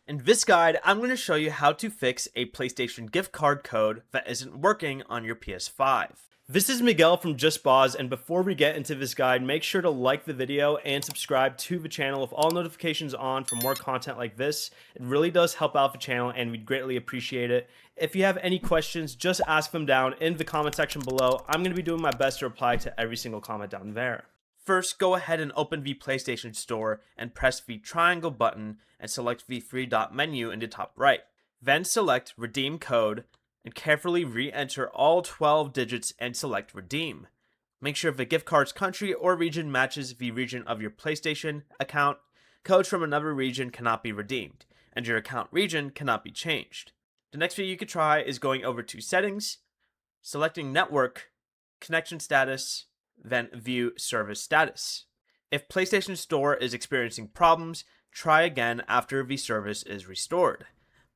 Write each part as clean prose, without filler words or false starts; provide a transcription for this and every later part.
In this guide, I'm going to show you how to fix a PlayStation gift card code that isn't working on your PS5. This is Miguel from Just Boz, and before we get into this guide, make sure to like the video and subscribe to the channel with all notifications on for more content like this. It really does help out the channel and we'd greatly appreciate it. If you have any questions, just ask them down in the comment section below. I'm going to be doing my best to reply to every single comment down there. First, go ahead and open the PlayStation Store and press the triangle button and select the three dot menu in the top right. Then select Redeem Code and carefully re-enter all 12 digits and select Redeem. Make sure the gift card's country or region matches the region of your PlayStation account. Codes from another region cannot be redeemed, and your account region cannot be changed. The next thing you could try is going over to Settings, selecting Network, Connection Status, then View Service Status. If PlayStation Store is experiencing problems, try again after the service is restored.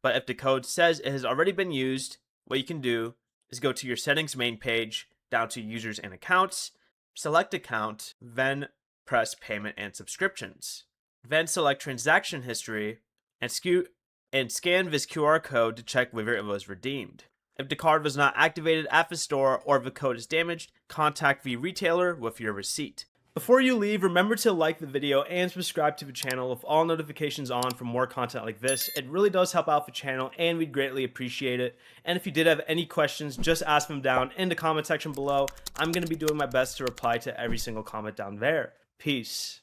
But if the code says it has already been used, what you can do is go to your settings main page, down to Users and Accounts, select Account, then press Payment and Subscriptions. Then select Transaction History and scan this QR code to check whether it was redeemed. If the card was not activated at the store or if the code is damaged, contact the retailer with your receipt. Before you leave, remember to like the video and subscribe to the channel with all notifications on for more content like this. It really does help out the channel and we'd greatly appreciate it. And if you did have any questions, just ask them down in the comment section below. I'm going to be doing my best to reply to every single comment down there. Peace.